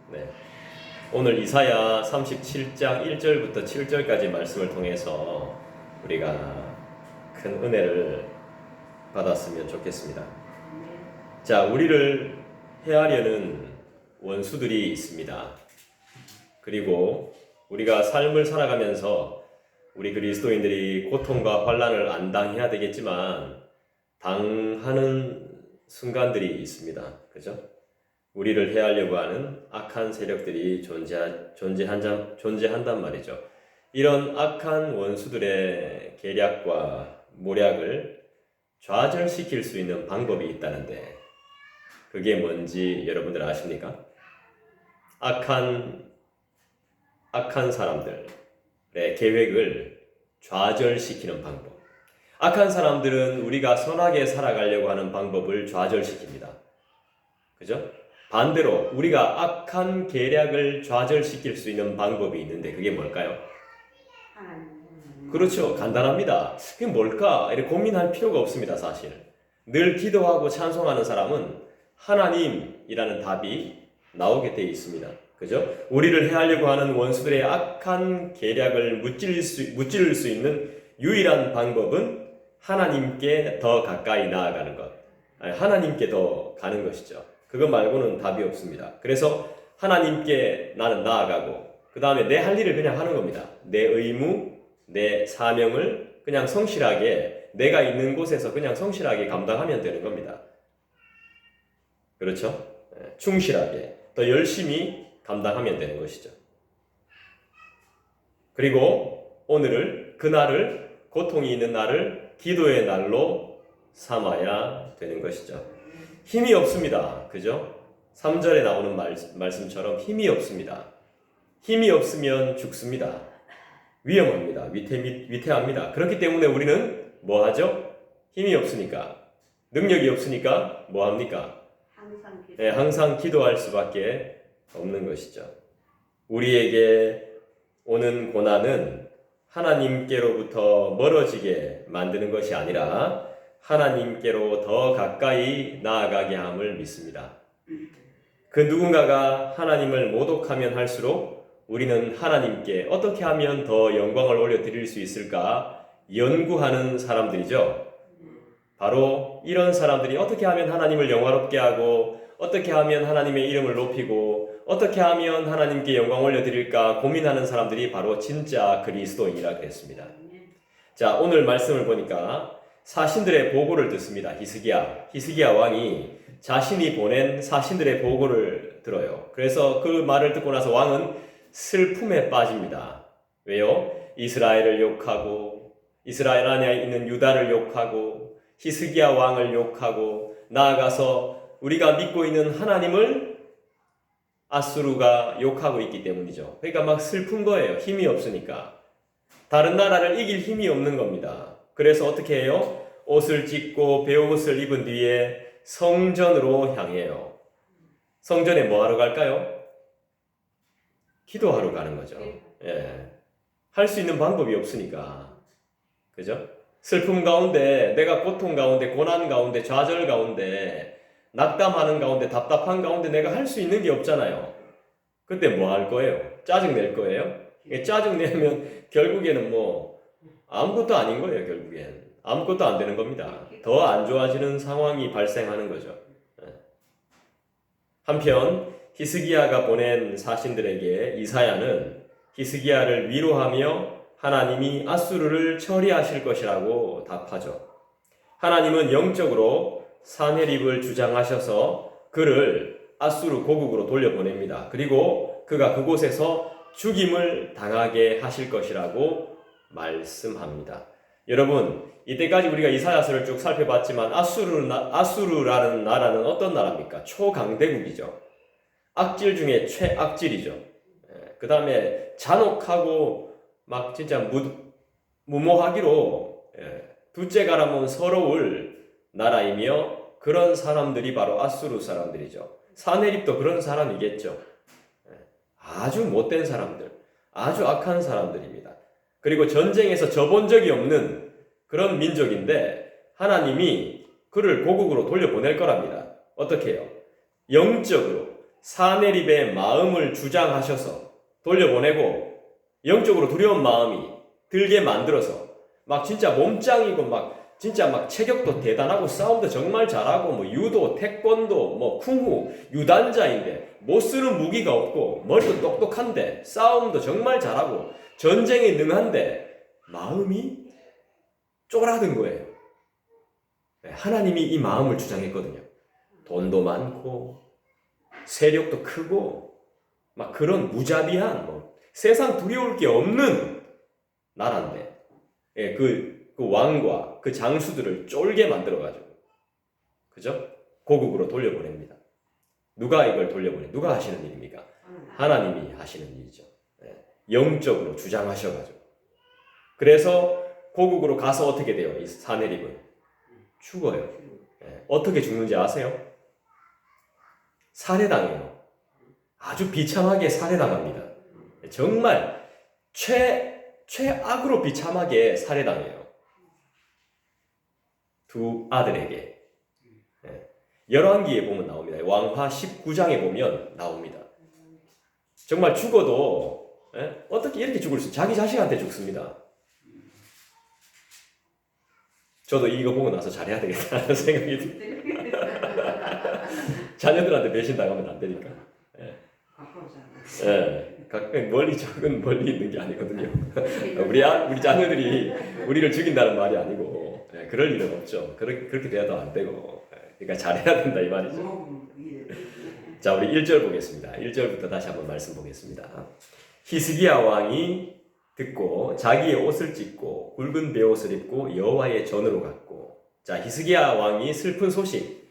네. 오늘 이사야 37장 1절부터 7절까지 말씀을 통해서 우리가 큰 은혜를 받았으면 좋겠습니다. 자, 우리를 해하려는 원수들이 있습니다. 그리고 우리가 삶을 살아가면서 우리 그리스도인들이 고통과 환난을 안 당해야 되겠지만 당하는 순간들이 있습니다. 그죠? 우리를 해하려고 하는 악한 세력들이 존재한단 말이죠. 이런 악한 원수들의 계략과 모략을 좌절시킬 수 있는 방법이 있다는데 그게 뭔지 여러분들 아십니까? 악한 사람들의 계획을 좌절시키는 방법. 악한 사람들은 우리가 선하게 살아가려고 하는 방법을 좌절시킵니다. 그죠? 반대로 우리가 악한 계략을 좌절시킬 수 있는 방법이 있는데 그게 뭘까요? 그렇죠. 간단합니다. 그게 뭘까? 이렇게 고민할 필요가 없습니다. 사실. 늘 기도하고 찬송하는 사람은 하나님이라는 답이 나오게 되어 있습니다. 그죠? 우리를 해하려고 하는 원수들의 악한 계략을 무찌를 수 있는 유일한 방법은 하나님께 더 가까이 나아가는 것. 하나님께 더 가는 것이죠. 그거 말고는 답이 없습니다. 그래서 하나님께 나는 나아가고 그 다음에 내 할 일을 그냥 하는 겁니다. 내 의무, 내 사명을 그냥 성실하게 내가 있는 곳에서 그냥 성실하게 감당하면 되는 겁니다. 그렇죠? 충실하게 더 열심히 감당하면 되는 것이죠. 그리고 오늘을 그날을 고통이 있는 날을 기도의 날로 삼아야 되는 것이죠. 힘이 없습니다. 그죠? 3절에 나오는 말씀처럼 힘이 없습니다. 힘이 없으면 죽습니다. 위험합니다. 위태합니다. 그렇기 때문에 우리는 뭐 하죠? 힘이 없으니까, 능력이 없으니까 뭐 합니까? 항상 기도할 수밖에 없는 것이죠. 우리에게 오는 고난은 하나님께로부터 멀어지게 만드는 것이 아니라 하나님께로 더 가까이 나아가게 함을 믿습니다. 그 누군가가 하나님을 모독하면 할수록 우리는 하나님께 어떻게 하면 더 영광을 올려드릴 수 있을까 연구하는 사람들이죠. 바로 이런 사람들이 어떻게 하면 하나님을 영화롭게 하고 어떻게 하면 하나님의 이름을 높이고 어떻게 하면 하나님께 영광 올려드릴까 고민하는 사람들이 바로 진짜 그리스도인이라 그랬습니다. 자, 오늘 말씀을 보니까 사신들의 보고를 듣습니다. 히스기야 왕이 자신이 보낸 사신들의 보고를 들어요. 그래서 그 말을 듣고 나서 왕은 슬픔에 빠집니다. 왜요? 이스라엘을 욕하고 이스라엘 안에 있는 유다를 욕하고 히스기야 왕을 욕하고 나아가서 우리가 믿고 있는 하나님을 아수르가 욕하고 있기 때문이죠. 그러니까 막 슬픈 거예요. 힘이 없으니까. 다른 나라를 이길 힘이 없는 겁니다. 그래서 어떻게 해요? 옷을 찢고 베옷을 입은 뒤에 성전으로 향해요. 성전에 뭐 하러 갈까요? 기도하러 가는 거죠. 예. 할 수 있는 방법이 없으니까. 그죠? 슬픔 가운데, 내가 고통 가운데, 고난 가운데, 좌절 가운데, 낙담하는 가운데, 답답한 가운데 내가 할 수 있는 게 없잖아요. 그때 뭐 할 거예요? 짜증 낼 거예요? 짜증 내면 결국에는 뭐 아무것도 아닌 거예요. 결국엔 아무것도 안 되는 겁니다. 더 안 좋아지는 상황이 발생하는 거죠. 한편 히스기야가 보낸 사신들에게 이사야는 히스기야를 위로하며 하나님이 아수르를 처리하실 것이라고 답하죠. 하나님은 영적으로 사네립을 주장하셔서 그를 아수르 고국으로 돌려보냅니다. 그리고 그가 그곳에서 죽임을 당하게 하실 것이라고 말씀합니다. 여러분, 이때까지 우리가 이사야서를 쭉 살펴봤지만 아수르라는 나라는 어떤 나라입니까? 초강대국이죠. 악질 중에 최악질이죠. 그 다음에 잔혹하고 막 진짜 무모하기로 둘째 가라면 서러울 나라이며 그런 사람들이 바로 아수르 사람들이죠. 사네립도 그런 사람이겠죠. 아주 못된 사람들, 아주 악한 사람들입니다. 그리고 전쟁에서 져본 적이 없는 그런 민족인데 하나님이 그를 고국으로 돌려보낼 거랍니다. 어떻게 해요? 영적으로 사내립의 마음을 주장하셔서 돌려보내고 영적으로 두려운 마음이 들게 만들어서 막 진짜 몸짱이고 막 진짜 막 체격도 대단하고 싸움도 정말 잘하고 뭐 유도, 태권도, 뭐 쿵후, 유단자인데 못 쓰는 무기가 없고 머리도 똑똑한데 싸움도 정말 잘하고 전쟁에 능한데 마음이 쪼그라든 거예요. 하나님이 이 마음을 주장했거든요. 돈도 많고 세력도 크고 막 그런 무자비한 뭐 세상 두려울 게 없는 나라인데 그 왕과 그 장수들을 쫄게 만들어가지고 그죠? 고국으로 돌려보냅니다. 누가 이걸 돌려보내? 누가 하시는 일입니까? 하나님이 하시는 일이죠. 영적으로 주장하셔가지고 그래서 고국으로 가서 어떻게 돼요? 이 사내립은 죽어요. 어떻게 죽는지 아세요? 살해당해요. 아주 비참하게 살해당합니다. 정말 최악으로 비참하게 살해당해요. 두 아들에게. 열왕기에 보면 나옵니다. 왕하 19장에 보면 나옵니다. 정말 죽어도 어떻게 이렇게 죽을 수? 자기 자식한테 죽습니다. 저도 이거 보고 나서 잘해야 되겠다는 생각이 듭니다. 자녀들한테 배신당하면 안 되니까. 멀리 적은 멀리 있는 게 아니거든요. 우리 자녀들이 우리를 죽인다는 말이 아니고 그럴 일은 없죠. 그렇게 돼도 안 되고 그러니까 잘해야 된다 이 말이죠. 자, 우리 1절 보겠습니다. 1절부터 다시 한번 말씀 보겠습니다. 히스기야 왕이 듣고 자기의 옷을 찢고 굵은 베옷을 입고 여호와의 전으로 갔고 자, 히스기야 왕이 슬픈 소식,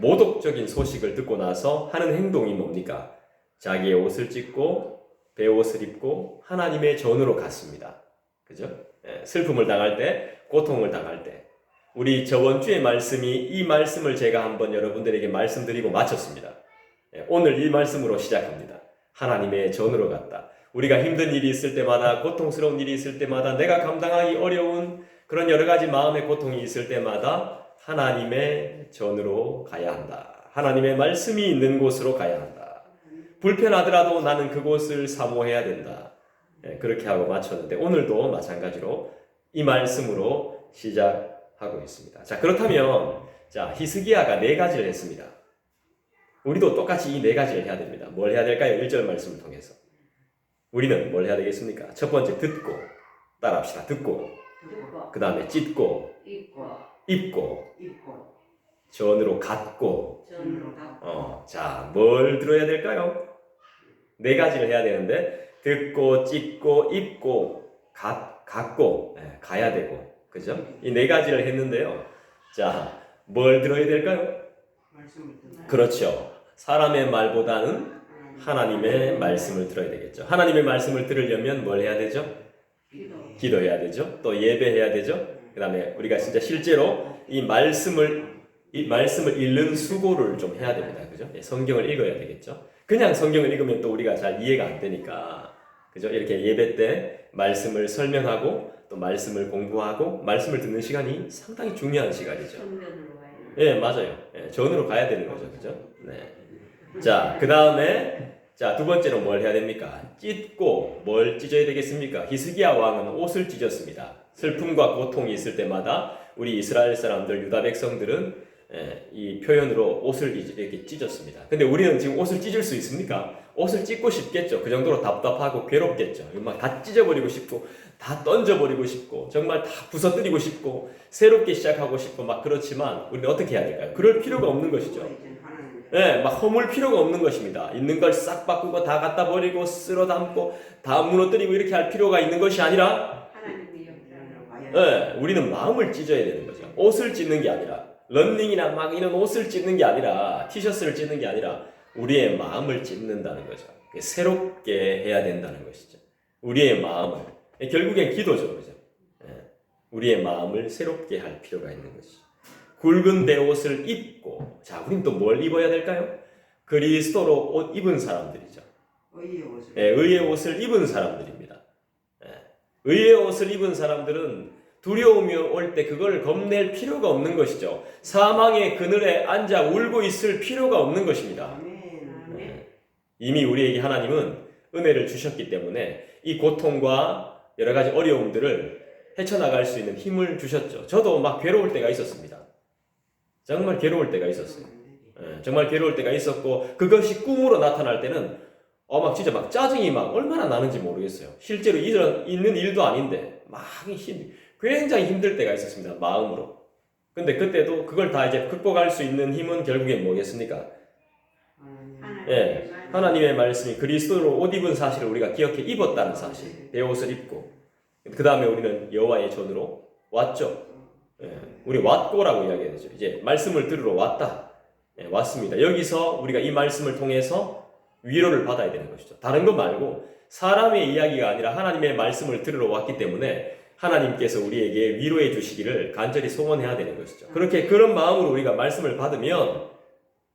모독적인 소식을 듣고 나서 하는 행동이 뭡니까? 자기의 옷을 찢고 베옷을 입고 하나님의 전으로 갔습니다. 그죠? 슬픔을 당할 때, 고통을 당할 때 우리 저번 주의 말씀이 이 말씀을 제가 한번 여러분들에게 말씀드리고 마쳤습니다. 오늘 이 말씀으로 시작합니다. 하나님의 전으로 갔다. 우리가 힘든 일이 있을 때마다 고통스러운 일이 있을 때마다 내가 감당하기 어려운 그런 여러 가지 마음의 고통이 있을 때마다 하나님의 전으로 가야 한다. 하나님의 말씀이 있는 곳으로 가야 한다. 불편하더라도 나는 그곳을 사모해야 된다. 그렇게 하고 마쳤는데 오늘도 마찬가지로 이 말씀으로 시작하고 있습니다. 자, 그렇다면 자, 히스기야가 4가지를 했습니다. 우리도 똑같이 이 4가지를 해야 됩니다. 뭘 해야 될까요? 1절 말씀을 통해서. 우리는 뭘 해야 되겠습니까? 첫 번째 듣고 따라합시다. 듣고 그 다음에 찢고 입고 전으로 갖고 자, 뭘 들어야 될까요? 4가지를 해야 되는데 듣고 찢고 입고 갖고 가야 되고 그죠? 이 4가지를 했는데요. 자, 뭘 들어야 될까요? 그렇죠. 사람의 말보다는 하나님의 말씀을 들어야 되겠죠. 하나님의 말씀을 들으려면 뭘 해야 되죠? 기도해야 되죠. 또 예배해야 되죠. 그 다음에 우리가 진짜 실제로 이 말씀을 읽는 수고를 좀 해야 됩니다. 그죠? 성경을 읽어야 되겠죠. 그냥 성경을 읽으면 또 우리가 잘 이해가 안 되니까 그죠? 이렇게 예배 때 말씀을 설명하고 또 말씀을 공부하고 말씀을 듣는 시간이 상당히 중요한 시간이죠. 맞아요. 전으로 가야 되는 거죠. 그죠? 네. 자, 그 다음에 자, 두 번째로 뭘 해야 됩니까? 찢고 뭘 찢어야 되겠습니까? 히스기야 왕은 옷을 찢었습니다. 슬픔과 고통이 있을 때마다 우리 이스라엘 사람들, 유다 백성들은 이 표현으로 옷을 이렇게 찢었습니다. 근데 우리는 지금 옷을 찢을 수 있습니까? 옷을 찢고 싶겠죠. 그 정도로 답답하고 괴롭겠죠. 막 다 찢어버리고 싶고 다 던져버리고 싶고 정말 다 부서뜨리고 싶고 새롭게 시작하고 싶고 막 그렇지만 우리는 어떻게 해야 될까요? 그럴 필요가 없는 것이죠. 막 허물 필요가 없는 것입니다. 있는 걸 싹 바꾸고 다 갖다 버리고 쓸어 담고 다 무너뜨리고 이렇게 할 필요가 있는 것이 아니라 우리는 마음을 찢어야 되는 거죠. 옷을 찢는 게 아니라 런닝이나 막 이런 옷을 찢는 게 아니라 티셔츠를 찢는 게 아니라 우리의 마음을 찢는다는 거죠. 새롭게 해야 된다는 것이죠. 우리의 마음을 결국엔 기도죠. 그죠? 우리의 마음을 새롭게 할 필요가 있는 것이죠. 굵은 베옷을 입고 자, 우린 또 뭘 입어야 될까요? 그리스도로 옷 입은 사람들이죠. 의의 옷을 입은 사람들입니다. 의의 옷을 입은 사람들은 두려움이 올 때 그걸 겁낼 필요가 없는 것이죠. 사망의 그늘에 앉아 울고 있을 필요가 없는 것입니다. 이미 우리에게 하나님은 은혜를 주셨기 때문에 이 고통과 여러 가지 어려움들을 헤쳐나갈 수 있는 힘을 주셨죠. 저도 막 괴로울 때가 있었습니다. 정말 괴로울 때가 있었어요. 정말 괴로울 때가 있었고 그것이 꿈으로 나타날 때는 막 진짜 막 짜증이 막 얼마나 나는지 모르겠어요. 실제로 있는 일도 아닌데 막 굉장히 힘들 때가 있었습니다. 마음으로. 근데 그때도 그걸 다 이제 극복할 수 있는 힘은 결국엔 뭐겠습니까? 예, 하나님의 말씀이 그리스도로 옷 입은 사실을 우리가 기억해 입었다는 사실, 베옷을 입고 그 다음에 우리는 여호와의 전으로 왔죠. 예, 우리 왔고라고 이야기해야 되죠. 이제 말씀을 들으러 왔다. 예, 왔습니다. 여기서 우리가 이 말씀을 통해서 위로를 받아야 되는 것이죠. 다른 거 말고 사람의 이야기가 아니라 하나님의 말씀을 들으러 왔기 때문에 하나님께서 우리에게 위로해 주시기를 간절히 소원해야 되는 것이죠. 그렇게 그런 마음으로 우리가 말씀을 받으면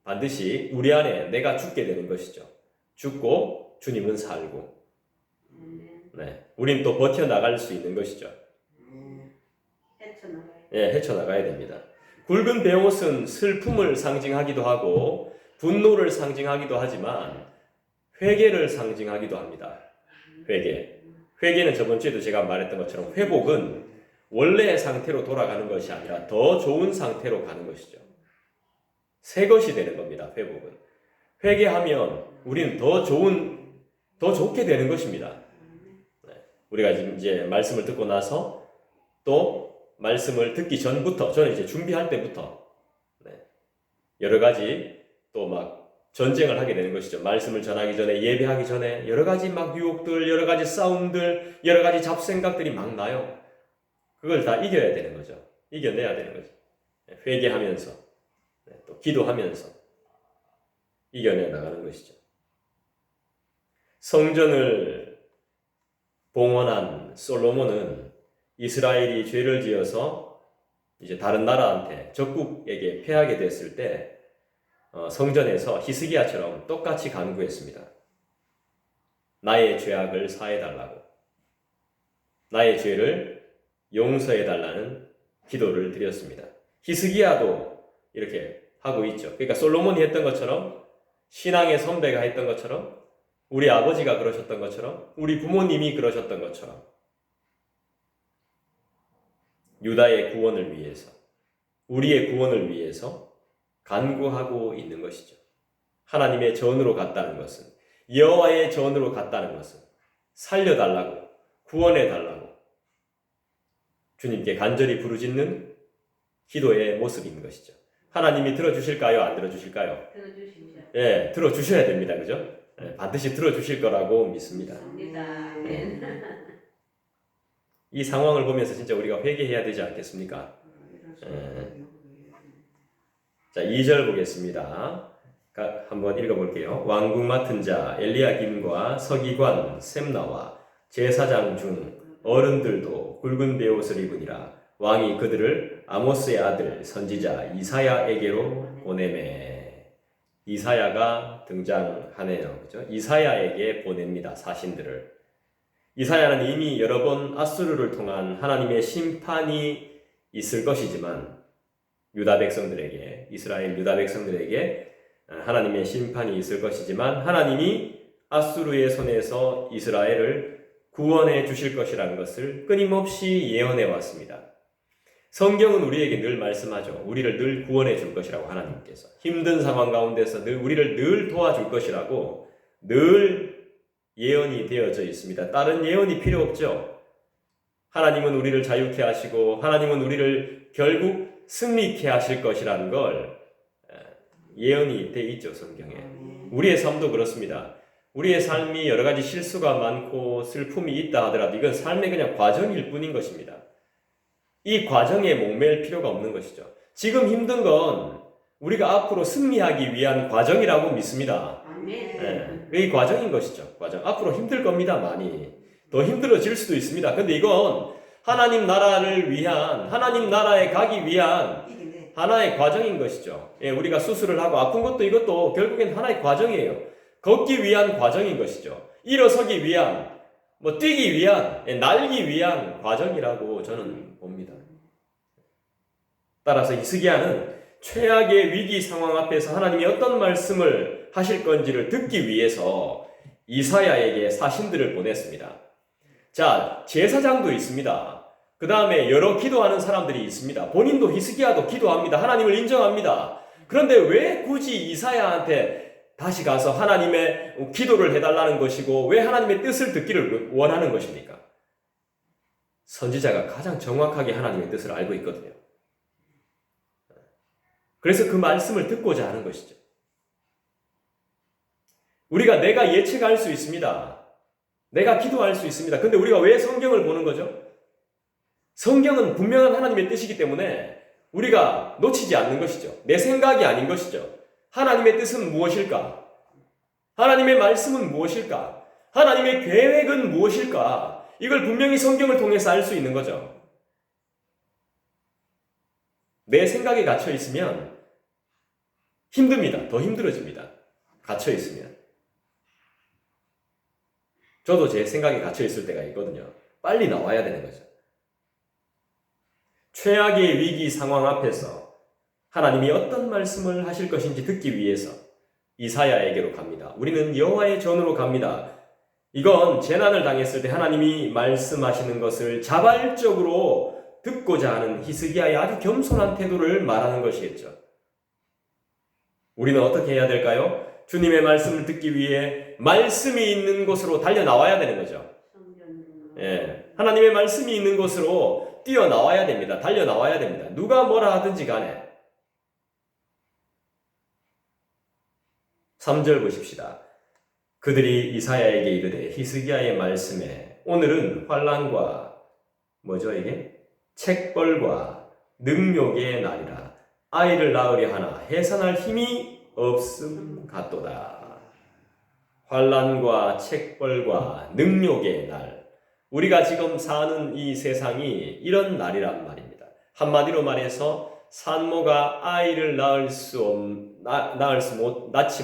반드시 우리 안에 내가 죽게 되는 것이죠. 죽고 주님은 살고, 네, 우린 또 버텨나갈 수 있는 것이죠. 헤쳐나가야 됩니다. 굵은 베옷은 슬픔을 상징하기도 하고 분노를 상징하기도 하지만 회개를 상징하기도 합니다. 회개는 저번 주에도 제가 말했던 것처럼 회복은 원래의 상태로 돌아가는 것이 아니라 더 좋은 상태로 가는 것이죠. 새 것이 되는 겁니다. 회복은. 회개하면 우리는 더 좋게 되는 것입니다. 네. 우리가 이제 말씀을 듣고 나서 또 말씀을 듣기 전부터, 저는 이제 준비할 때부터 네, 여러 가지 또 막 전쟁을 하게 되는 것이죠. 말씀을 전하기 전에, 예배하기 전에 여러 가지 막 유혹들, 여러 가지 싸움들, 여러 가지 잡생각들이 막 나요. 그걸 다 이겨야 되는 거죠. 이겨내야 되는 거죠. 회개하면서, 또 기도하면서 이겨내 나가는 것이죠. 성전을 봉헌한 솔로몬은 이스라엘이 죄를 지어서 이제 다른 나라한테 적국에게 패하게 됐을 때 성전에서 히스기야처럼 똑같이 간구했습니다. 나의 죄악을 사해달라고, 나의 죄를 용서해달라는 기도를 드렸습니다. 히스기야도 이렇게 하고 있죠. 그러니까 솔로몬이 했던 것처럼, 신앙의 선배가 했던 것처럼, 우리 아버지가 그러셨던 것처럼, 우리 부모님이 그러셨던 것처럼 유다의 구원을 위해서, 우리의 구원을 위해서 간구하고 있는 것이죠. 하나님의 전으로 갔다는 것은, 여호와의 전으로 갔다는 것은 살려달라고, 구원해달라고 주님께 간절히 부르짖는 기도의 모습인 것이죠. 하나님이 들어주실까요? 안 들어주실까요? 들어주십시오. 예, 들어주셔야 됩니다. 그죠? 예, 반드시 들어주실 거라고 믿습니다. 이 상황을 보면서 진짜 우리가 회개해야 되지 않겠습니까? 예. 자, 2절 보겠습니다. 한번 읽어볼게요. 왕궁 맡은 자 엘리야김과 서기관 셈나와 제사장 중 어른들도 굵은 베옷을 입으니라. 왕이 그들을 아모스의 아들 선지자 이사야에게로 보내매. 이사야가 등장하네요. 그죠? 이사야에게 보냅니다. 사신들을. 이사야는 이미 여러 번 아수르를 통한 하나님의 심판이 있을 것이지만 유다 백성들에게, 이스라엘 유다 백성들에게 하나님의 심판이 있을 것이지만 하나님이 아수르의 손에서 이스라엘을 구원해 주실 것이라는 것을 끊임없이 예언해 왔습니다. 성경은 우리에게 늘 말씀하죠. 우리를 늘 구원해 줄 것이라고, 하나님께서 힘든 상황 가운데서 우리를 늘 도와줄 것이라고 늘 예언이 되어져 있습니다. 다른 예언이 필요 없죠. 하나님은 우리를 자유케 하시고 하나님은 우리를 결국 승리케 하실 것이라는 걸 예언이 돼 있죠, 성경에. 우리의 삶도 그렇습니다. 우리의 삶이 여러 가지 실수가 많고 슬픔이 있다 하더라도 이건 삶의 그냥 과정일 뿐인 것입니다. 이 과정에 목매일 필요가 없는 것이죠. 지금 힘든 건 우리가 앞으로 승리하기 위한 과정이라고 믿습니다. 이 과정인 것이죠. 과정. 앞으로 힘들 겁니다. 많이. 더 힘들어질 수도 있습니다. 근데 이건 하나님 나라를 위한, 하나님 나라에 가기 위한 하나의 과정인 것이죠. 예, 우리가 수술을 하고 아픈 것도 이것도 결국엔 하나의 과정이에요. 걷기 위한 과정인 것이죠. 일어서기 위한, 뛰기 위한, 날기 위한 과정이라고 저는 봅니다. 따라서 히스기야는 최악의 위기 상황 앞에서 하나님이 어떤 말씀을 하실 건지를 듣기 위해서 이사야에게 사신들을 보냈습니다. 자, 제사장도 있습니다. 그 다음에 여러 기도하는 사람들이 있습니다. 본인도 히스기야도 기도합니다. 하나님을 인정합니다. 그런데 왜 굳이 이사야한테 다시 가서 하나님의 기도를 해달라는 것이고 왜 하나님의 뜻을 듣기를 원하는 것입니까? 선지자가 가장 정확하게 하나님의 뜻을 알고 있거든요. 그래서 그 말씀을 듣고자 하는 것이죠. 내가 예측할 수 있습니다. 내가 기도할 수 있습니다. 근데 우리가 왜 성경을 보는 거죠? 성경은 분명한 하나님의 뜻이기 때문에 우리가 놓치지 않는 것이죠. 내 생각이 아닌 것이죠. 하나님의 뜻은 무엇일까? 하나님의 말씀은 무엇일까? 하나님의 계획은 무엇일까? 이걸 분명히 성경을 통해서 알 수 있는 거죠. 내 생각에 갇혀 있으면 힘듭니다. 더 힘들어집니다. 갇혀 있으면. 저도 제 생각에 갇혀 있을 때가 있거든요. 빨리 나와야 되는 거죠. 최악의 위기 상황 앞에서 하나님이 어떤 말씀을 하실 것인지 듣기 위해서 이사야에게로 갑니다. 우리는 여호와의 전으로 갑니다. 이건 재난을 당했을 때 하나님이 말씀하시는 것을 자발적으로 듣고자 하는 히스기야의 아주 겸손한 태도를 말하는 것이겠죠. 우리는 어떻게 해야 될까요? 주님의 말씀을 듣기 위해 말씀이 있는 곳으로 달려나와야 되는 거죠. 하나님의 말씀이 있는 곳으로 뛰어나와야 됩니다. 달려나와야 됩니다. 누가 뭐라 하든지 간에. 3절 보십시다. 그들이 이사야에게 이르되 히스기야의 말씀에 오늘은 환난과 이게? 책벌과 능욕의 날이라 아이를 낳으려 하나 해산할 힘이 없음 같도다. 환난과 책벌과 능욕의 날. 우리가 지금 사는 이 세상이 이런 날이란 말입니다. 한마디로 말해서 산모가 아이를 낳지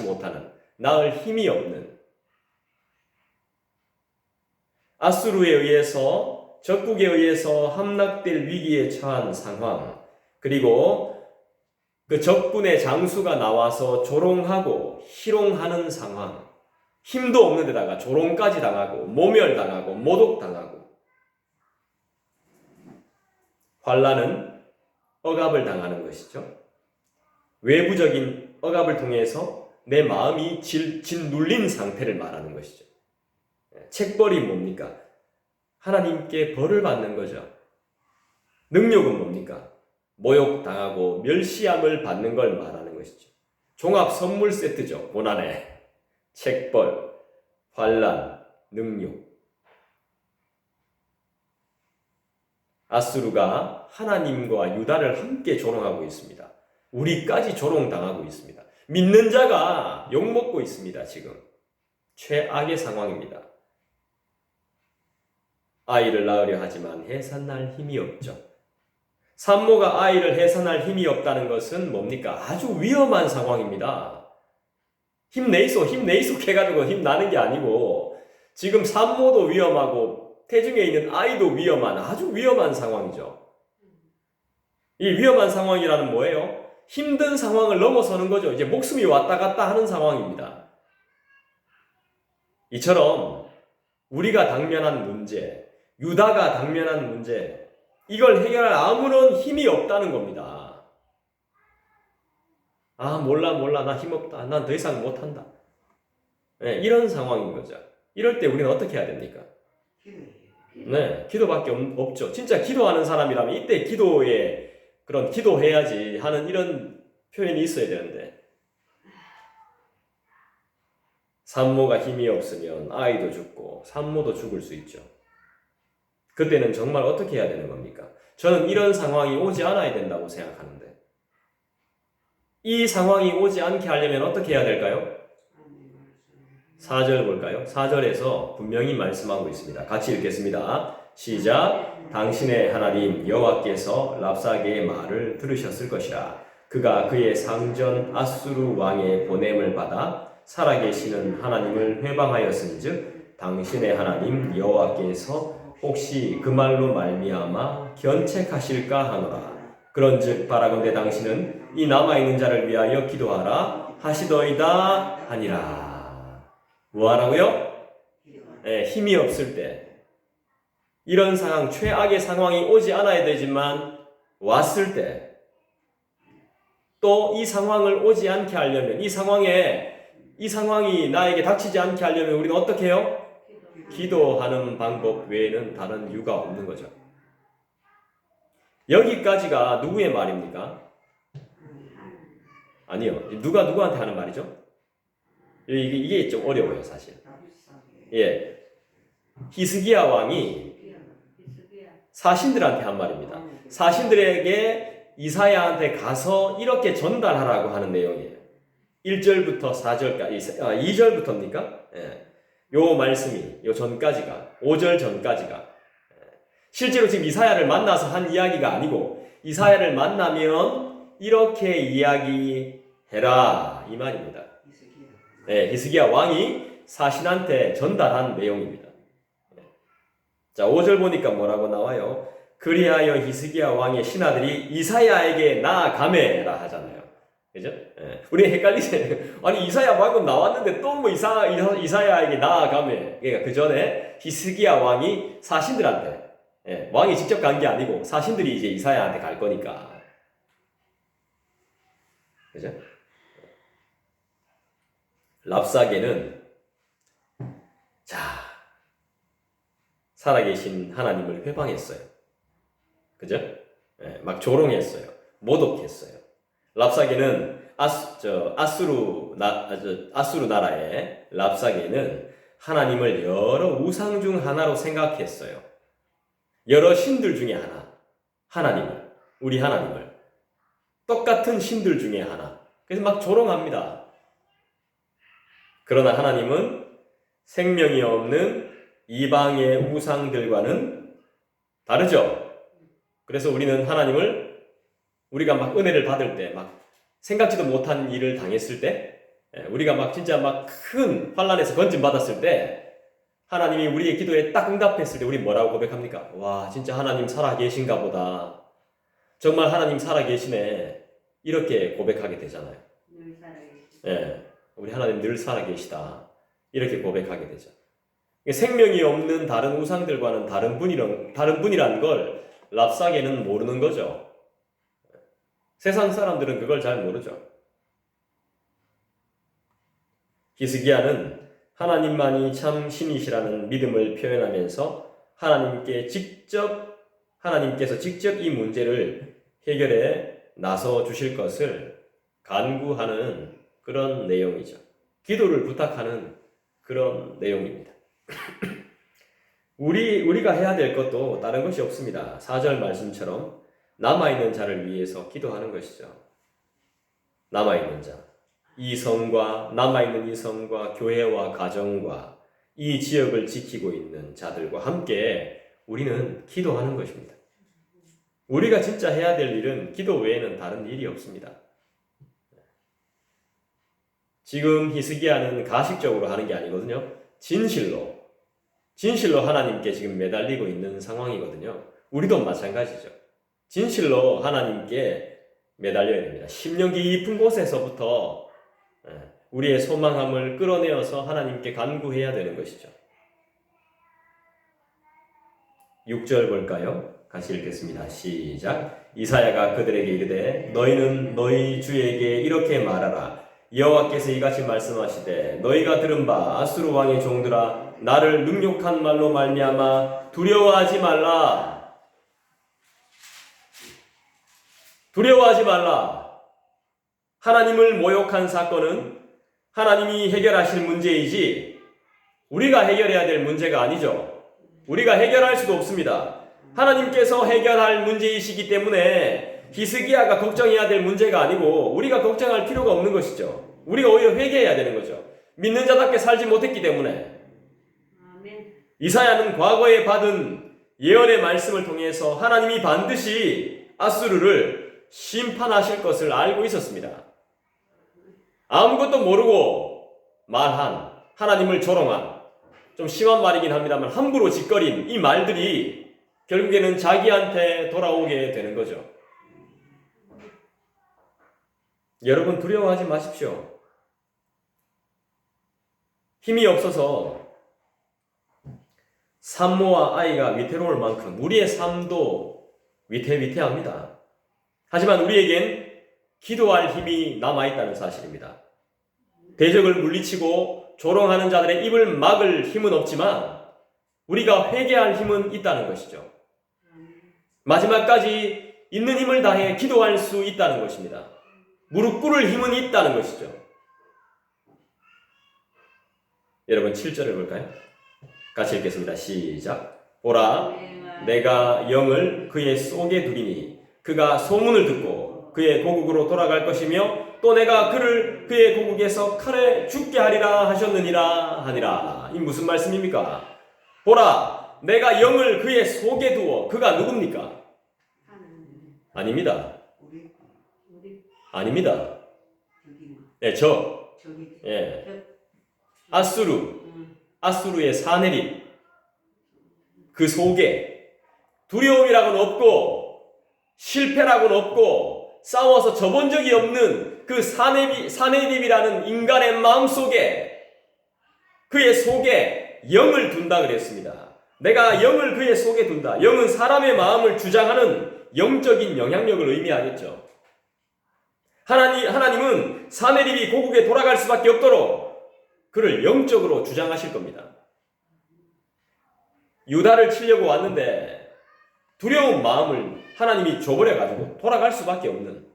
못하는, 낳을 힘이 없는 아수르에 의해서 적국에 의해서 함락될 위기에 처한 상황, 그리고 그 적군의 장수가 나와서 조롱하고 희롱하는 상황, 힘도 없는 데다가 조롱까지 당하고 모멸당하고 모독당하고, 환난은 억압을 당하는 것이죠. 외부적인 억압을 통해서 내 마음이 짓눌린 상태를 말하는 것이죠. 책벌이 뭡니까? 하나님께 벌을 받는 거죠. 능력은 뭡니까? 모욕당하고 멸시함을 받는 걸 말하는 것이죠. 종합 선물 세트죠. 고난에 책벌, 환난, 능력. 아수르가 하나님과 유다를 함께 조롱하고 있습니다. 우리까지 조롱당하고 있습니다. 믿는 자가 욕먹고 있습니다. 지금 최악의 상황입니다. 아이를 낳으려 하지만 해산할 힘이 없죠. 산모가 아이를 해산할 힘이 없다는 것은 뭡니까? 아주 위험한 상황입니다. 힘내이소 해가지고 힘나는 게 아니고 지금 산모도 위험하고 태중에 있는 아이도 위험한 아주 위험한 상황이죠. 이 위험한 상황이라는 뭐예요? 힘든 상황을 넘어서는 거죠. 이제 목숨이 왔다 갔다 하는 상황입니다. 이처럼 우리가 당면한 문제, 유다가 당면한 문제, 이걸 해결할 아무런 힘이 없다는 겁니다. 몰라 나 힘없다. 난 더 이상 못한다. 네, 이런 상황인 거죠. 이럴 때 우리는 어떻게 해야 됩니까? 네, 기도밖에 없죠. 진짜 기도하는 사람이라면 이때 기도해야지 하는 이런 표현이 있어야 되는데, 산모가 힘이 없으면 아이도 죽고 산모도 죽을 수 있죠. 그때는 정말 어떻게 해야 되는 겁니까? 저는 이런 상황이 오지 않아야 된다고 생각하는데, 이 상황이 오지 않게 하려면 어떻게 해야 될까요? 4절 볼까요? 4절에서 분명히 말씀하고 있습니다. 같이 읽겠습니다. 시작. 당신의 하나님 여호와께서 랍사게의 말을 들으셨을 것이라. 그가 그의 상전 아수르 왕의 보냄을 받아 살아계시는 하나님을 회방하였은즉 당신의 하나님 여호와께서 혹시 그 말로 말미암아 견책하실까 하노라. 그런즉 바라건대 당신은 이 남아있는 자를 위하여 기도하라. 하시더이다 하니라. 뭐하라고요? 힘이 없을 때, 이런 상황, 최악의 상황이 오지 않아야 되지만 왔을 때, 또 이 상황을 오지 않게 하려면, 이 상황이 나에게 닥치지 않게 하려면 우리는 어떻게 해요? 기도하는 방법 외에는 다른 이유가 없는 거죠. 여기까지가 누구의 말입니까? 아니요. 누가 누구한테 하는 말이죠? 이게 좀 어려워요, 사실. 예. 히스기야 왕이 사신들한테 한 말입니다. 사신들에게 이사야한테 가서 이렇게 전달하라고 하는 내용이에요. 1절부터 4절까지, 2절부터입니까? 예. 요 말씀이, 요 전까지가, 5절 전까지가, 실제로 지금 이사야를 만나서 한 이야기가 아니고, 이사야를 만나면 이렇게 이야기해라, 이 말입니다. 네, 히스기야 왕이 사신한테 전달한 내용입니다. 자, 5절 보니까 뭐라고 나와요? 그리하여 히스기야 왕의 신하들이 이사야에게 나아가매라 하잖아요. 그죠? 예. 우리 헷갈리세요. 아니, 이사야 방금 나왔는데 또 뭐 이사야에게 나아가매. 그러니까 그 전에 히스기야 왕이 사신들한테, 예, 왕이 직접 간 게 아니고 사신들이 이제 이사야한테 갈 거니까. 그죠? 랍사게는, 자, 살아계신 하나님을 회방했어요. 그죠? 예, 막 조롱했어요. 모독했어요. 랍사게는 아수르 나라의 랍사게는 하나님을 여러 우상 중 하나로 생각했어요. 여러 신들 중에 하나님을, 우리 하나님을 똑같은 신들 중에 하나. 그래서 막 조롱합니다. 그러나 하나님은 생명이 없는 이방의 우상들과는 다르죠. 그래서 우리는 하나님을, 우리가 막 은혜를 받을 때, 막 생각지도 못한 일을 당했을 때, 우리가 막 진짜 막 큰 환난에서 건짐받았을 때, 하나님이 우리의 기도에 딱 응답했을 때 우리 뭐라고 고백합니까? 와, 진짜 하나님 살아계신가 보다. 정말 하나님 살아계시네. 이렇게 고백하게 되잖아요. 늘 살아계시다. 예, 우리 하나님 늘 살아계시다. 이렇게 고백하게 되죠. 생명이 없는 다른 우상들과는 다른 분이란 걸 랍사게는 모르는 거죠. 세상 사람들은 그걸 잘 모르죠. 히스기야는 하나님만이 참 신이시라는 믿음을 표현하면서 하나님께서 직접 이 문제를 해결해 나서 주실 것을 간구하는 그런 내용이죠. 기도를 부탁하는 그런 내용입니다. 우리가 해야 될 것도 다른 것이 없습니다. 4절 말씀처럼 남아있는 자를 위해서 기도하는 것이죠. 남아있는 자. 남아있는 이 성과 교회와 가정과 이 지역을 지키고 있는 자들과 함께 우리는 기도하는 것입니다. 우리가 진짜 해야 될 일은 기도 외에는 다른 일이 없습니다. 지금 히스기야는 가식적으로 하는 게 아니거든요. 진실로 하나님께 지금 매달리고 있는 상황이거든요. 우리도 마찬가지죠. 진실로 하나님께 매달려야 됩니다. 심령 깊은 곳에서부터 우리의 소망함을 끌어내어서 하나님께 간구해야 되는 것이죠. 6절 볼까요? 같이 읽겠습니다. 시작. 이사야가 그들에게 이르되 너희는 너희 주에게 이렇게 말하라. 여호와께서 이같이 말씀하시되 너희가 들은 바 아수르 왕의 종들아 나를 능욕한 말로 말미암아 두려워하지 말라. 두려워하지 말라. 하나님을 모욕한 사건은 하나님이 해결하실 문제이지 우리가 해결해야 될 문제가 아니죠. 우리가 해결할 수도 없습니다. 하나님께서 해결할 문제이시기 때문에 히스기야가 걱정해야 될 문제가 아니고 우리가 걱정할 필요가 없는 것이죠. 우리가 오히려 회개해야 되는 거죠. 믿는 자답게 살지 못했기 때문에. 아멘. 이사야는 과거에 받은 예언의 말씀을 통해서 하나님이 반드시 아수르를 심판하실 것을 알고 있었습니다. 아무것도 모르고 말한, 하나님을 조롱한, 좀 심한 말이긴 합니다만 함부로 짓거린 이 말들이 결국에는 자기한테 돌아오게 되는 거죠. 여러분 두려워하지 마십시오. 힘이 없어서 산모와 아이가 위태로울 만큼 우리의 삶도 위태위태합니다. 하지만 우리에겐 기도할 힘이 남아있다는 사실입니다. 대적을 물리치고 조롱하는 자들의 입을 막을 힘은 없지만 우리가 회개할 힘은 있다는 것이죠. 마지막까지 있는 힘을 다해 기도할 수 있다는 것입니다. 무릎 꿇을 힘은 있다는 것이죠. 여러분 7절을 볼까요? 같이 읽겠습니다. 시작. 보라, 내가 영을 그의 속에 두리니 그가 소문을 듣고 그의 고국으로 돌아갈 것이며 또 내가 그를 그의 고국에서 칼에 죽게 하리라 하셨느니라 하니라. 이 무슨 말씀입니까? 보라, 내가 영을 그의 속에 두어. 그가 누굽니까? 아닙니다. 아닙니다. 네, 예. 아수르의 사내립. 그 속에 두려움이라고는 없고 실패라고는 없고 싸워서 져본 적이 없는 그 사내립이라는 인간의 마음 속에 그의 속에 영을 둔다 그랬습니다. 내가 영을 그의 속에 둔다. 영은 사람의 마음을 주장하는 영적인 영향력을 의미하겠죠. 하나님은 사내립이 고국에 돌아갈 수밖에 없도록 그를 영적으로 주장하실 겁니다. 유다를 치려고 왔는데 두려운 마음을 하나님이 줘버려가지고 돌아갈 수밖에 없는,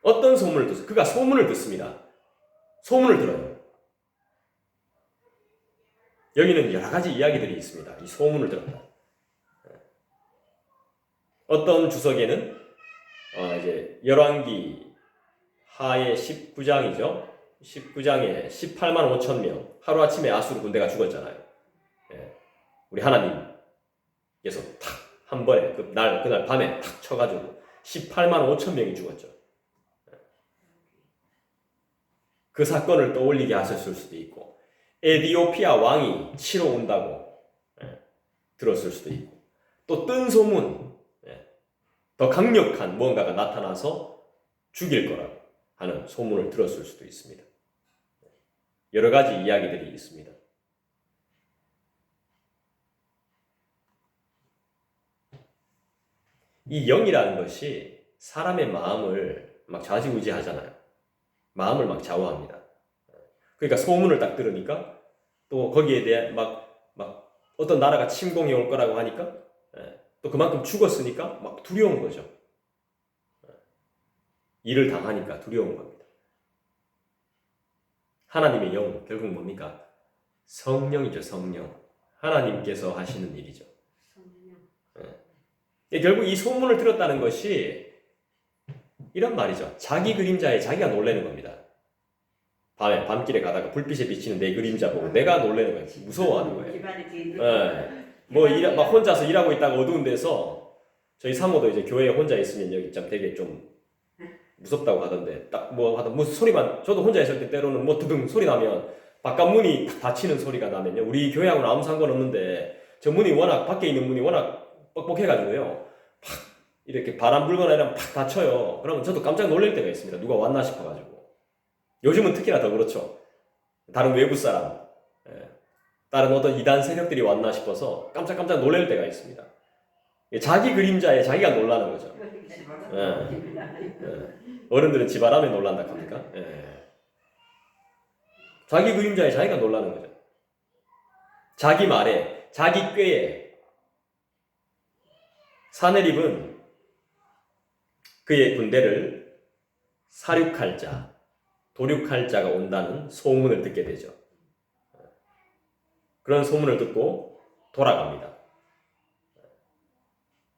어떤 소문을 듣습니다. 그가 소문을 듣습니다. 소문을 들어요. 여기는 여러 가지 이야기들이 있습니다. 이 소문을 들었다. 어떤 주석에는 이제 열왕기 하의 19장이죠. 19장에 18만 5천 명 하루아침에 아수르 군대가 죽었잖아요. 우리 하나님께서 탁 한 번에 그날 밤에 탁 쳐가지고 18만 5천 명이 죽었죠. 그 사건을 떠올리게 하셨을 수도 있고, 에디오피아 왕이 치러 온다고 들었을 수도 있고, 또 뜬 소문, 더 강력한 무언가가 나타나서 죽일 거라고 하는 소문을 들었을 수도 있습니다. 여러 가지 이야기들이 있습니다. 이 영이라는 것이 사람의 마음을 막 좌지우지하잖아요. 마음을 막 좌우합니다. 그러니까 소문을 딱 들으니까 또 거기에 대해 막 어떤 나라가 침공해 올 거라고 하니까 또 그만큼 죽었으니까 막 두려운 거죠. 일을 당하니까 두려운 겁니다. 하나님의 영, 결국 뭡니까? 성령이죠, 성령. 하나님께서 하시는 일이죠. 결국 이 소문을 들었다는 것이 이런 말이죠. 자기 그림자에 자기가 놀라는 겁니다. 밤길에 가다가 불빛에 비치는 내 그림자 보고 내가 놀라는 거예요. 무서워하는 거예요. 막 혼자서 일하고 있다가 어두운 데서 저희 사모도 이제 교회에 혼자 있으면 여기 참 되게 좀 무섭다고 하던데, 딱 무슨 소리만, 저도 혼자 있을 때 때로는 드등 소리 나면 바깥 문이 탁 닫히는 소리가 나면요, 우리 교회하고는 아무 상관없는데 저 문이 워낙, 밖에 있는 문이 워낙 뻑뻑해가지고요, 팍 이렇게 바람 불거나 이러면 팍 닫혀요. 그러면 저도 깜짝 놀랄 때가 있습니다. 누가 왔나 싶어가지고. 요즘은 특히나 더 그렇죠. 다른 외부 사람, 다른 어떤 이단 세력들이 왔나 싶어서 깜짝 놀랄 때가 있습니다. 자기 그림자에 자기가 놀라는 거죠. 어른들은 지 바람에 놀란다 합니까? 자기 그림자에 자기가 놀라는 거죠. 자기 말에, 자기 꾀에. 사내립은 그의 군대를 사륙할 자, 도륙할 자가 온다는 소문을 듣게 되죠. 그런 소문을 듣고 돌아갑니다.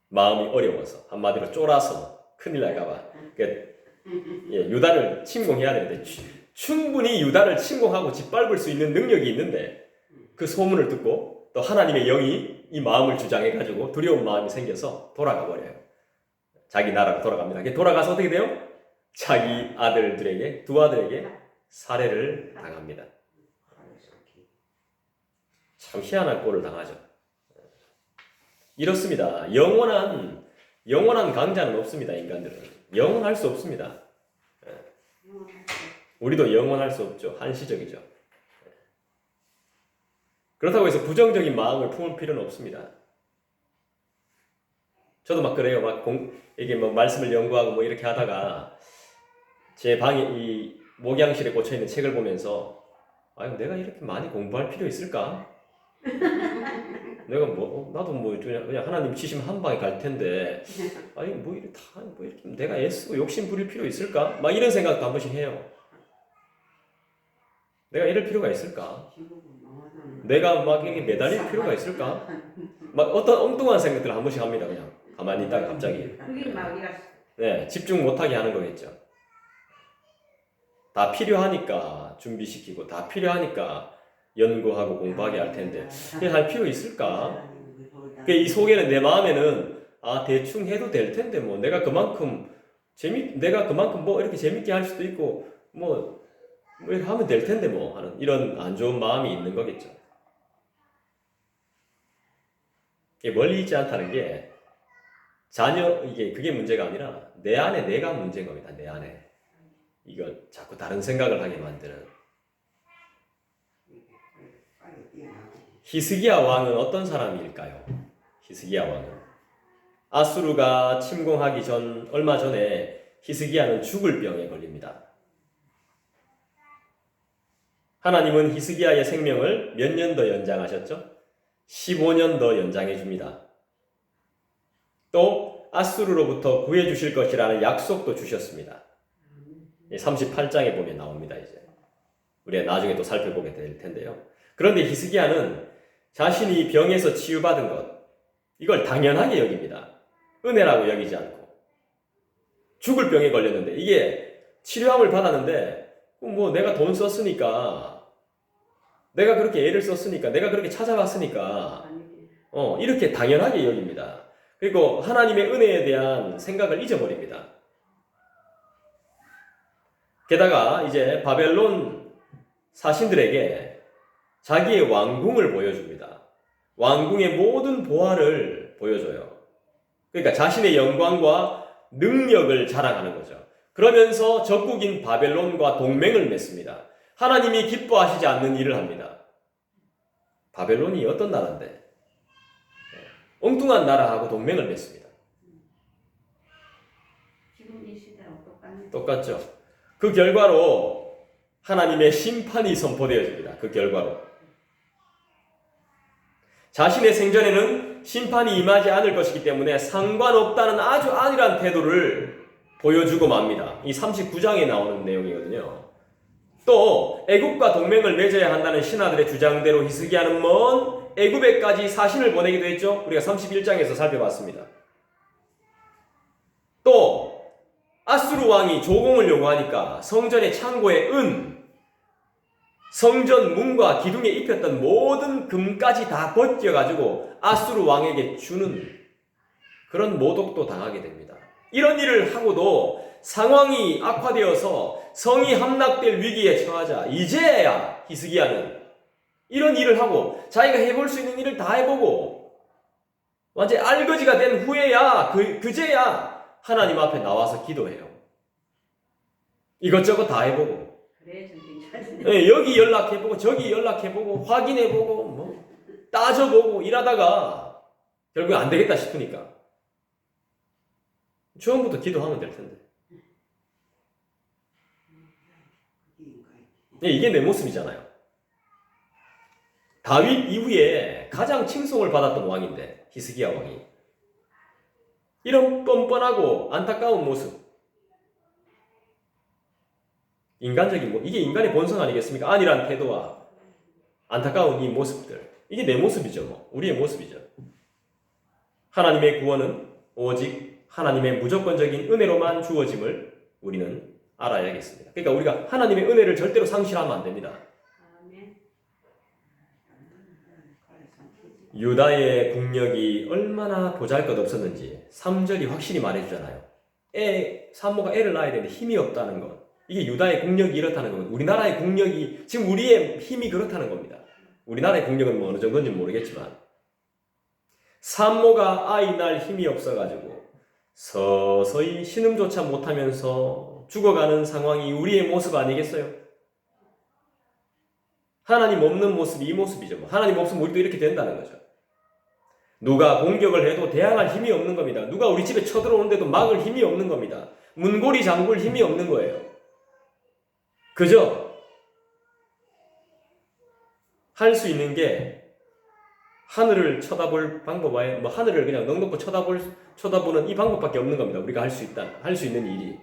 마음이 어려워서, 한마디로 쫄아서 큰일 날까봐. 유다를 침공해야 되는데, 충분히 유다를 침공하고 짓밟을 수 있는 능력이 있는데, 그 소문을 듣고 또 하나님의 영이 이 마음을 주장해가지고 두려운 마음이 생겨서 돌아가 버려요. 자기 나라로 돌아갑니다. 돌아가서 어떻게 돼요? 자기 아들들에게, 두 아들에게 살해를 당합니다. 참 희한한 꼴을 당하죠. 이렇습니다. 영원한 강자는 없습니다. 인간들은 영원할 수 없습니다. 우리도 영원할 수 없죠. 한시적이죠. 그렇다고 해서 부정적인 마음을 품을 필요는 없습니다. 저도 막 그래요. 이게 뭐 말씀을 연구하고 뭐 이렇게 하다가 제 방에 이 목양실에 꽂혀 있는 책을 보면서 아유 내가 이렇게 많이 공부할 필요 있을까? 내가 나도 그냥 하나님 치시면 한 방에 갈 텐데 아니 뭐 이렇게 내가 애쓰고 욕심 부릴 필요 있을까? 막 이런 생각도 한 번씩 해요. 내가 이럴 필요가 있을까? 내가 막 이렇게 매달릴 필요가 있을까? 막 어떤 엉뚱한 생각들을 한 번씩 합니다. 그냥 가만히 있다가 갑자기. 그게 마귀가 네, 집중 못하게 하는 거겠죠. 다 필요하니까 준비시키고 다 필요하니까 연구하고 공부하게 할 텐데 그게 할 필요 있을까? 이 속에는 내 마음에는 대충 해도 될 텐데 뭐 내가 그만큼 뭐 이렇게 재밌게 할 수도 있고 뭐 이렇게 하면 될 텐데 뭐 하는 이런 안 좋은 마음이 있는 거겠죠. 이게 멀리 있지 않다는 게 그게 문제가 아니라 내 안에 내가 문제인 겁니다. 내 안에. 이거 자꾸 다른 생각을 하게 만드는. 히스기야 왕은 어떤 사람일까요? 히스기야 왕은 아수르가 침공하기 전 얼마 전에 히스기야는 죽을 병에 걸립니다. 하나님은 히스기야의 생명을 몇 년 더 연장하셨죠? 15년 더 연장해 줍니다. 또 아수르로부터 구해 주실 것이라는 약속도 주셨습니다. 38장에 보면 나옵니다. 이제 우리가 나중에 또 살펴보게 될 텐데요. 그런데 히스기야는 자신이 병에서 치유받은 것 이걸 당연하게 여깁니다. 은혜라고 여기지 않고 죽을 병에 걸렸는데 이게 치료함을 받았는데 뭐 내가 돈 썼으니까 내가 그렇게 애를 썼으니까 내가 그렇게 찾아봤으니까 이렇게 당연하게 여깁니다. 그리고 하나님의 은혜에 대한 생각을 잊어버립니다. 게다가 이제 바벨론 사신들에게 자기의 왕궁을 보여줍니다. 왕궁의 모든 보화를 보여줘요. 그러니까 자신의 영광과 능력을 자랑하는 거죠. 그러면서 적국인 바벨론과 동맹을 맺습니다. 하나님이 기뻐하시지 않는 일을 합니다. 바벨론이 어떤 나라인데? 엉뚱한 나라하고 동맹을 맺습니다. 지금 이 시대랑 똑같네. 똑같죠. 그 결과로 하나님의 심판이 선포되어집니다. 그 결과로. 자신의 생전에는 심판이 임하지 않을 것이기 때문에 상관없다는 아주 안일한 태도를 보여주고 맙니다. 이 39장에 나오는 내용이거든요. 또 애굽과 동맹을 맺어야 한다는 신하들의 주장대로 히스기야는 먼 애굽에까지 사신을 보내기도 했죠. 우리가 31장에서 살펴봤습니다. 또 아수르 왕이 조공을 요구하니까 성전의 창고에 성전 문과 기둥에 입혔던 모든 금까지 다 벗겨가지고 아수르 왕에게 주는 그런 모독도 당하게 됩니다. 이런 일을 하고도 상황이 악화되어서 성이 함락될 위기에 처하자 이제야 히스기야는 이런 일을 하고 자기가 해볼 수 있는 일을 다 해보고 완전히 알거지가 된 후에야 그제야 하나님 앞에 나와서 기도해요. 이것저것 다 해보고 그래 전쟁 찾네. 여기 연락해보고 저기 연락해보고 확인해보고 뭐 따져보고 이러다가 결국 안 되겠다 싶으니까 처음부터 기도하면 될 텐데. 이게 내 모습이잖아요. 다윗 이후에 가장 칭송을 받았던 왕인데 히스기야 왕이 이런 뻔뻔하고 안타까운 모습, 인간적인 이게 인간의 본성 아니겠습니까? 안일한 태도와 안타까운 이 모습들, 이게 내 모습이죠. 우리의 모습이죠. 하나님의 구원은 오직 하나님의 무조건적인 은혜로만 주어짐을 우리는 알아야겠습니다. 그러니까 우리가 하나님의 은혜를 절대로 상실하면 안 됩니다. 아멘. 유다의 국력이 얼마나 보잘것없었는지 3절이 확실히 말해주잖아요. 산모가 애를 낳아야 되는데 힘이 없다는 것. 이게 유다의 국력이 이렇다는 겁니다. 우리나라의 국력이 지금 우리의 힘이 그렇다는 겁니다. 우리나라의 국력은 뭐 어느 정도인지 모르겠지만 산모가 아이 낳을 힘이 없어가지고 서서히 신음조차 못하면서 죽어가는 상황이 우리의 모습 아니겠어요? 하나님 없는 모습이 이 모습이죠. 하나님 없으면 우리도 이렇게 된다는 거죠. 누가 공격을 해도 대항할 힘이 없는 겁니다. 누가 우리 집에 쳐들어오는데도 막을 힘이 없는 겁니다. 문고리 잠글 힘이 없는 거예요. 그죠? 할 수 있는 게 하늘을 쳐다볼 방법 아예 하늘을 그냥 넉넉히 쳐다보는 이 방법밖에 없는 겁니다. 우리가 할 수 있는 일이.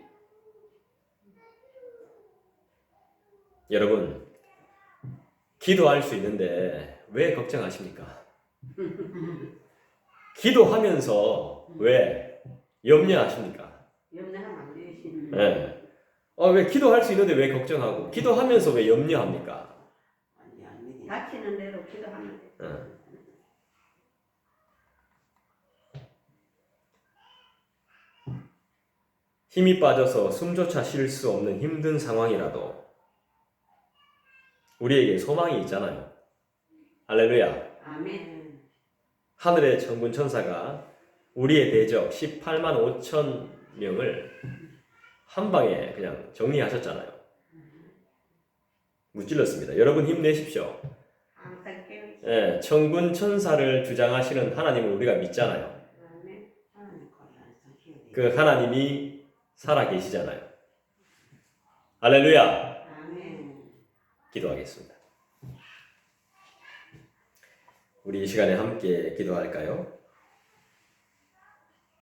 여러분, 기도할 수 있는데 왜 걱정하십니까? 기도하면서 왜 염려하십니까? 염려하면 안 되지. 네. 왜 기도할 수 있는데 왜 걱정하고 기도하면서 왜 염려합니까? 다치는 대로 기도하면 돼. 힘이 빠져서 숨조차 쉴 수 없는 힘든 상황이라도 우리에게 소망이 있잖아요. 할렐루야. 아멘. 하늘의 천군 천사가 우리의 대적 18만 5천 명을 한 방에 그냥 정리하셨잖아요. 무찔렀습니다. 여러분 힘내십시오. 항상 깨어있어. 예, 천군 천사를 주장하시는 하나님을 우리가 믿잖아요. 아멘. 그 하나님이 살아 계시잖아요. 할렐루야. 아멘. 기도하겠습니다. 우리 이 시간에 함께 기도할까요?